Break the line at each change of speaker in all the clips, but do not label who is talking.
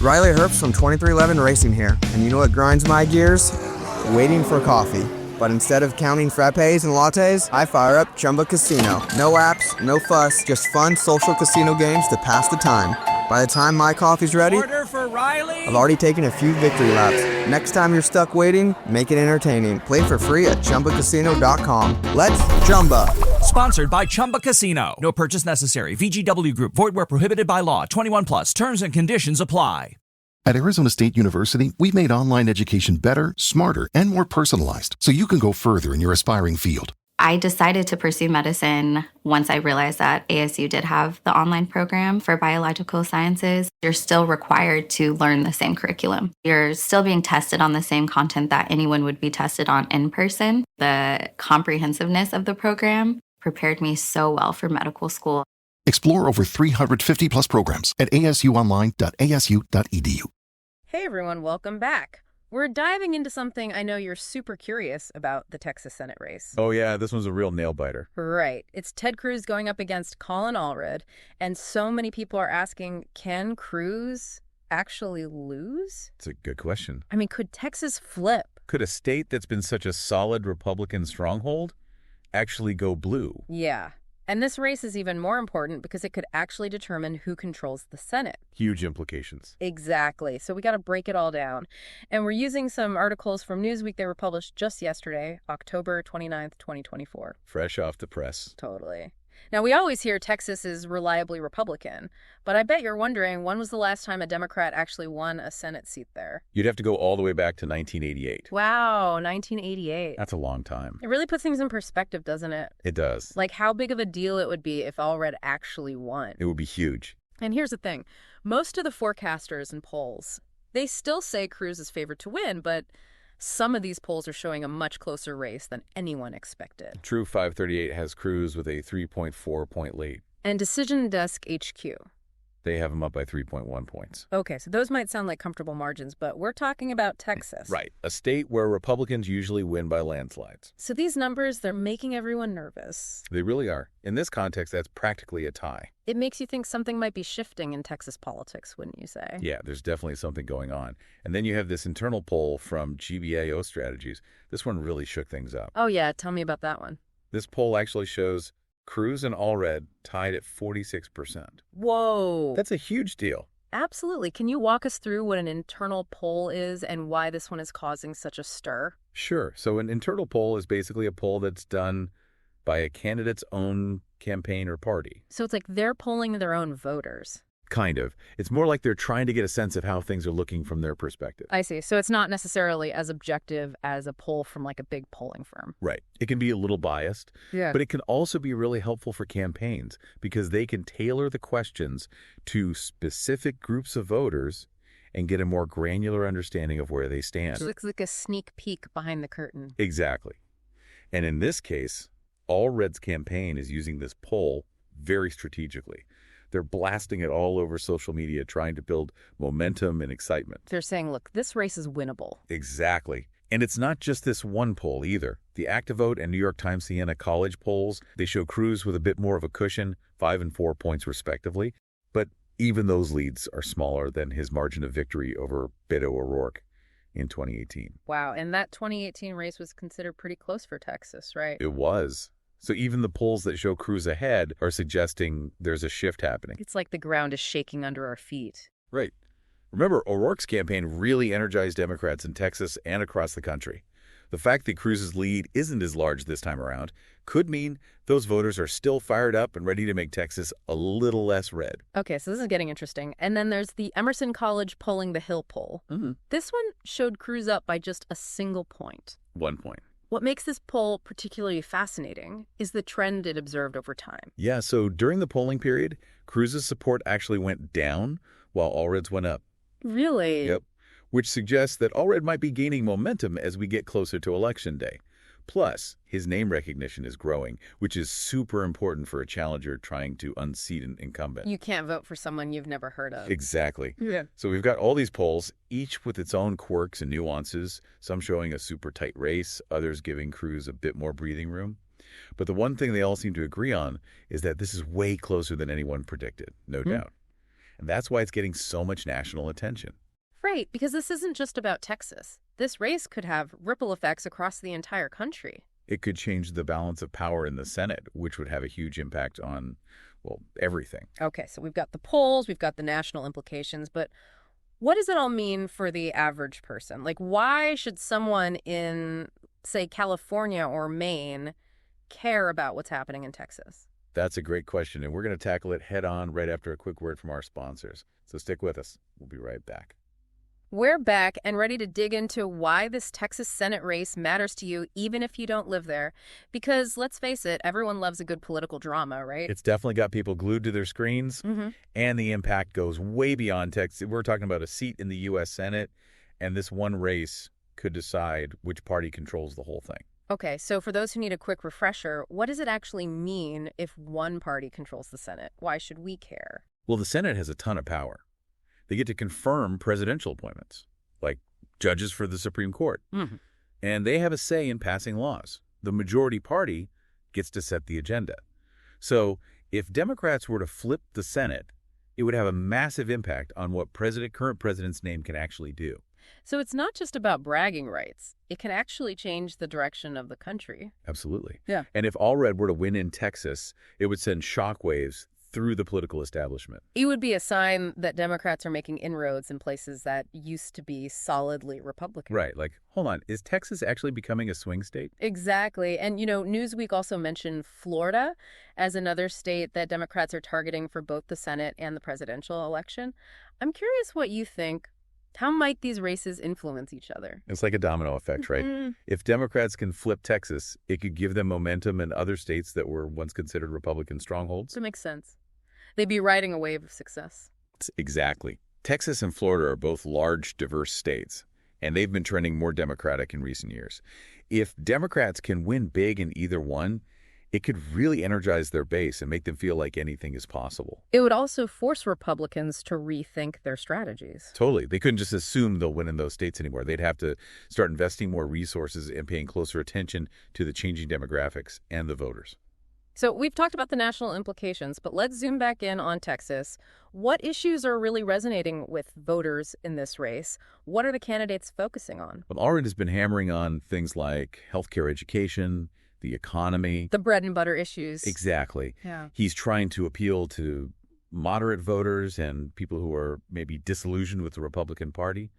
Riley Herbst from 2311 Racing here, and you know what grinds my gears? Waiting for coffee. But instead of counting frappes and lattes, I fire up Chumba Casino. No apps, no fuss, just fun social casino games to pass the time. By the time my coffee's ready,
order for Riley.
I've already taken a few victory laps. Next time you're stuck waiting, make it entertaining. Play for free at ChumbaCasino.com. Let's Chumba.
Sponsored by Chumba Casino. No purchase necessary. VGW Group. Void where prohibited by law. 21 plus. Terms and conditions apply.
At Arizona State University, we've made online education better, smarter, and more personalized so you can go further in your aspiring field.
I decided to pursue medicine once I realized that ASU did have the online program for biological sciences. You're still required to learn the same curriculum. You're still being tested on the same content that anyone would be tested on in person. The comprehensiveness of the program prepared me so well for medical school.
Explore over 350 plus programs at asuonline.asu.edu.
Hey everyone, welcome back. We're diving into something I know you're super curious about, the Texas Senate race.
Oh yeah, this one's a real nail-biter.
Right. It's Ted Cruz going up against Colin Allred, and so many people are asking, can Cruz actually lose?
It's a good question.
I mean, could Texas flip?
Could a state that's been such a solid Republican stronghold actually go blue?
Yeah. And this race is even more important because it could actually determine who controls the Senate.
Huge implications.
Exactly. So we got to break it all down. And we're using some articles from Newsweek. They were published just yesterday, October 29th, 2024.
Fresh off the press.
Totally. Now, we always hear Texas is reliably Republican, but I bet you're wondering, when was the last time a Democrat actually won a Senate seat there?
You'd have to go all the way back to 1988.
Wow, 1988.
That's a long time.
It really puts things in perspective, doesn't it?
It does.
Like how big of a deal it would be if Allred actually won.
It would be huge.
And here's the thing. Most of the forecasters and polls, they still say Cruz is favored to win, but some of these polls are showing a much closer race than anyone expected.
True 538 has Cruz with a 3.4 point lead.
And Decision Desk HQ,
They have him up by 3.1 points.
okay, so those might sound like comfortable margins, but we're talking about Texas.
Right. A state where Republicans usually win by landslides.
So these numbers, they're making everyone nervous.
They really are. In this context, that's practically a tie.
It makes you think something might be shifting in Texas politics, wouldn't you say?
Yeah, there's definitely something going on. And then you have this internal poll from GBAO Strategies. This one really shook things up.
Oh yeah, tell me about that one.
This poll actually shows Cruz and Allred tied at 46%.
Whoa.
That's a huge deal.
Absolutely. Can you walk us through what an internal poll is and why this one is causing such a stir?
Sure. So an internal poll is basically a poll that's done by a candidate's own campaign or party.
So it's like they're polling their own voters.
Kind of. It's more like they're trying to get a sense of how things are looking from their perspective.
I see. So it's not necessarily as objective as a poll from like a big polling firm.
Right. It can be a little biased,
Yeah.
but it can also be really helpful for campaigns because they can tailor the questions to specific groups of voters and get a more granular understanding of where they stand.
So it looks like a sneak peek behind the curtain.
Exactly. And in this case, Allred's campaign is using this poll very strategically. They're blasting it all over social media, trying to build momentum and excitement.
They're saying, look, this race is winnable.
Exactly. And it's not just this one poll either. The ActiVote and New York Times Siena College polls, they show Cruz with a bit more of a cushion, 5 and 4 points respectively. But even those leads are smaller than his margin of victory over Beto O'Rourke in 2018.
Wow. And that 2018 race was considered pretty close for Texas, right?
It was. So even the polls that show Cruz ahead are suggesting there's a shift happening.
It's like the ground is shaking under our feet.
Right. Remember, O'Rourke's campaign really energized Democrats in Texas and across the country. The fact that Cruz's lead isn't as large this time around could mean those voters are still fired up and ready to make Texas a little less red.
Okay, so this is getting interesting. And then there's the Emerson College Polling the Hill poll.
Mm-hmm.
This one showed Cruz up by just a single point.
1 point.
What makes this poll particularly fascinating is the trend it observed over time.
Yeah, so during the polling period, Cruz's support actually went down while Allred's went up.
Really?
Yep. Which suggests that Allred might be gaining momentum as we get closer to Election Day. Plus, his name recognition is growing, which is super important for a challenger trying to unseat an incumbent.
You can't vote for someone you've never heard of.
Exactly.
Yeah.
So we've got all these polls, each with its own quirks and nuances, some showing a super tight race, others giving Cruz a bit more breathing room. But the one thing they all seem to agree on is that this is way closer than anyone predicted, no doubt. And that's why it's getting so much national attention.
Right, because this isn't just about Texas. This race could have ripple effects across the entire country.
It could change the balance of power in the Senate, which would have a huge impact on, well, everything.
Okay, so we've got the polls, we've got the national implications, but what does it all mean for the average person? Like, why should someone in, say, California or Maine care about what's happening in Texas?
That's a great question, and we're going to tackle it head on right after a quick word from our sponsors. So stick with us. We'll be right back.
We're back and ready to dig into why this Texas Senate race matters to you, even if you don't live there. Because, let's face it, everyone loves a good political drama, right?
It's definitely got people glued to their screens, and the impact goes way beyond Texas. We're talking about a seat in the U.S. Senate, and this one race could decide which party controls the whole thing.
Okay, so for those who need a quick refresher, what does it actually mean if one party controls the Senate? Why should we care?
Well, the Senate has a ton of power. They get to confirm presidential appointments, like judges for the Supreme Court. And they have a say in passing laws. The majority party gets to set the agenda. So if Democrats were to flip the Senate, it would have a massive impact on what current president's name can actually do.
So it's not just about bragging rights. It can actually change the direction of the country.
Absolutely.
Yeah.
And if Allred were to win in Texas, it would send shockwaves through the political establishment.
It would be a sign that Democrats are making inroads in places that used to be solidly Republican.
Right. Like, hold on, is Texas actually becoming a swing state?
Exactly. And, Newsweek also mentioned Florida as another state that Democrats are targeting for both the Senate and the presidential election. I'm curious what you think. How might these races influence each other?
It's like a domino effect, right? If Democrats can flip Texas, it could give them momentum in other states that were once considered Republican strongholds.
That makes sense. They'd be riding a wave of success.
Exactly. Texas and Florida are both large, diverse states, and they've been trending more Democratic in recent years. If Democrats can win big in either one, it could really energize their base and make them feel like anything is possible.
It would also force Republicans to rethink their strategies.
Totally. They couldn't just assume they'll win in those states anymore. They'd have to start investing more resources and paying closer attention to the changing demographics and the voters.
So we've talked about the national implications, but let's zoom back in on Texas. What issues are really resonating with voters in this race? What are the candidates focusing on?
Well, Allred has been hammering on things like healthcare, education, the economy.
The bread and butter issues.
Exactly.
Yeah.
He's trying to appeal to moderate voters and people who are maybe disillusioned with the Republican Party.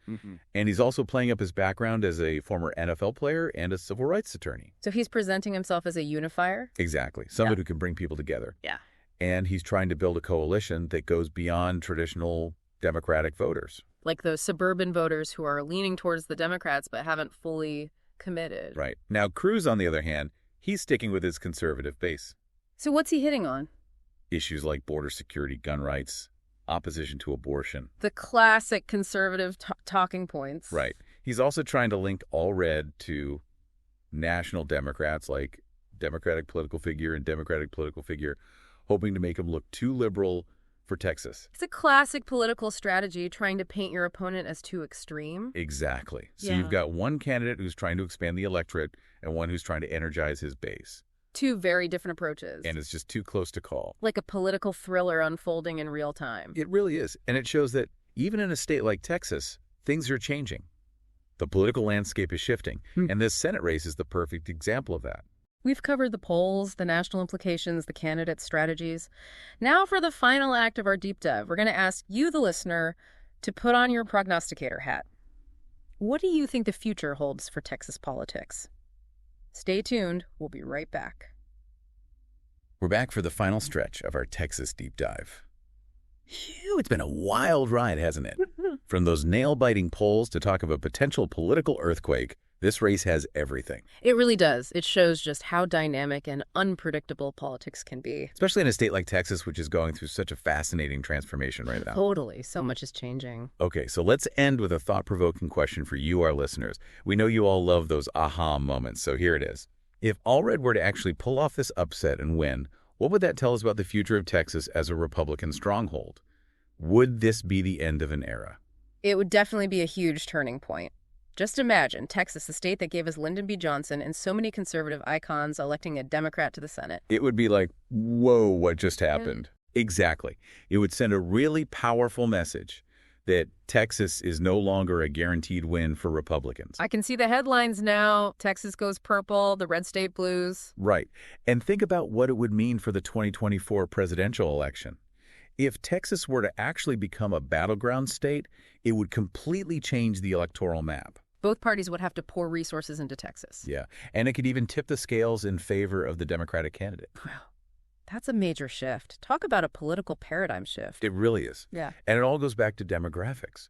And he's also playing up his background as a former NFL player and a civil rights attorney.
So he's presenting himself as a unifier?
Exactly. Somebody who can bring people together.
Yeah.
And he's trying to build a coalition that goes beyond traditional Democratic voters.
Like those suburban voters who are leaning towards the Democrats but haven't fully committed.
Right. Now, Cruz, on the other hand, he's sticking with his conservative base.
So what's he hitting on?
Issues like border security, gun rights, opposition to abortion.
The classic conservative talking points.
Right. He's also trying to link Allred to national Democrats, like Democratic political figure and Democratic political figure, hoping to make him look too liberal for Texas.
It's a classic political strategy, trying to paint your opponent as too extreme.
Exactly. So
Yeah.
you've got one candidate who's trying to expand the electorate and one who's trying to energize his base.
Two very different approaches.
And it's just too close to call.
Like a political thriller unfolding in real time.
It really is. And it shows that even in a state like Texas, things are changing. The political landscape is shifting. And this Senate race is the perfect example of that.
We've covered the polls, the national implications, the candidate strategies. Now for the final act of our deep dive, we're going to ask you, the listener, to put on your prognosticator hat. What do you think the future holds for Texas politics? Stay tuned. We'll be right back.
We're back for the final stretch of our Texas deep dive. Phew, it's been a wild ride, hasn't it? From those nail-biting polls to talk of a potential political earthquake, this race has everything.
It really does. It shows just how dynamic and unpredictable politics can be.
Especially in a state like Texas, which is going through such a fascinating transformation right now.
Totally. So much is changing.
Okay, so let's end with a thought-provoking question for you, our listeners. We know you all love those aha moments, so here it is. If Allred were to actually pull off this upset and win, what would that tell us about the future of Texas as a Republican stronghold? Would this be the end of an era?
It would definitely be a huge turning point. Just imagine Texas, the state that gave us Lyndon B. Johnson and so many conservative icons, electing a Democrat to the Senate.
It would be like, whoa, what just happened? Exactly. It would send a really powerful message that Texas is no longer a guaranteed win for Republicans.
I can see the headlines now. Texas goes purple, the red state blues.
Right. And think about what it would mean for the 2024 presidential election. If Texas were to actually become a battleground state, it would completely change the electoral map.
Both parties would have to pour resources into Texas.
Yeah. And it could even tip the scales in favor of the Democratic candidate.
Wow. That's a major shift. Talk about a political paradigm shift.
It really is.
Yeah.
And it all goes back to demographics.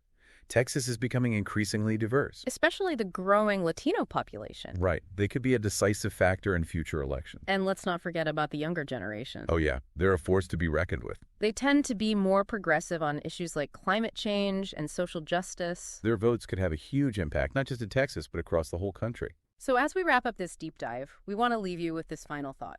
Texas is becoming increasingly diverse.
Especially the growing Latino population.
Right. They could be a decisive factor in future elections.
And let's not forget about the younger generation.
Oh, yeah. They're a force to be reckoned with.
They tend to be more progressive on issues like climate change and social justice.
Their votes could have a huge impact, not just in Texas, but across the whole country.
So as we wrap up this deep dive, we want to leave you with this final thought.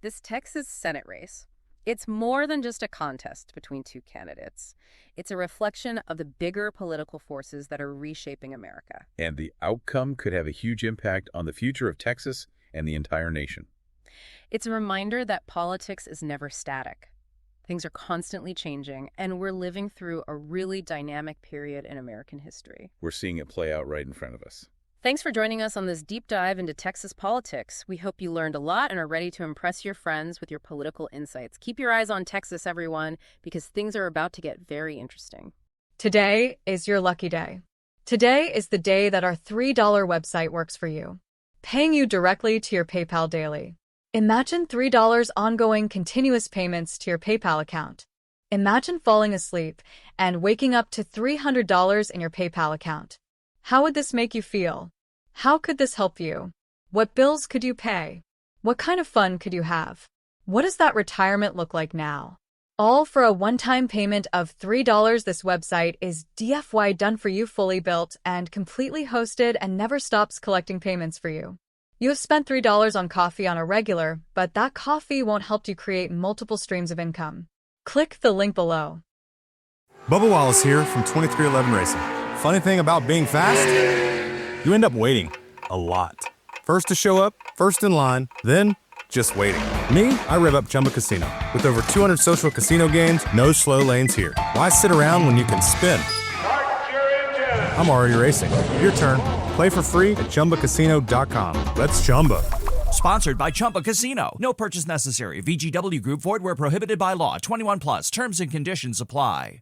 This Texas Senate race, it's more than just a contest between two candidates. It's a reflection of the bigger political forces that are reshaping America.
And the outcome could have a huge impact on the future of Texas and the entire nation.
It's a reminder that politics is never static. Things are constantly changing, and we're living through a really dynamic period in American history.
We're seeing it play out right in front of us.
Thanks for joining us on this deep dive into Texas politics. We hope you learned a lot and are ready to impress your friends with your political insights. Keep your eyes on Texas, everyone, because things are about to get very interesting.
Today is your lucky day. Today is the day that our $3 website works for you, paying you directly to your PayPal daily. Imagine $3 ongoing continuous payments to your PayPal account. Imagine falling asleep and waking up to $300 in your PayPal account. How would this make you feel? How could this help you? What bills could you pay? What kind of fun could you have? What does that retirement look like now? All for a one-time payment of $3. This website is DFY done for you, fully built and completely hosted, and never stops collecting payments for you. You have spent $3 on coffee on a regular, but that coffee won't help you create multiple streams of income. Click the link below.
Bubba Wallace here from 2311 Racing. Funny thing about being fast, you end up waiting a lot. First to show up, first in line, then just waiting. Me, I rev up Chumba Casino. With over 200 social casino games, no slow lanes here. Why sit around when you can spin? I'm already racing. Your turn. Play for free at ChumbaCasino.com. Let's Chumba.
Sponsored by Chumba Casino. No purchase necessary. VGW Group. Void where prohibited by law. 21 plus. Terms and conditions apply.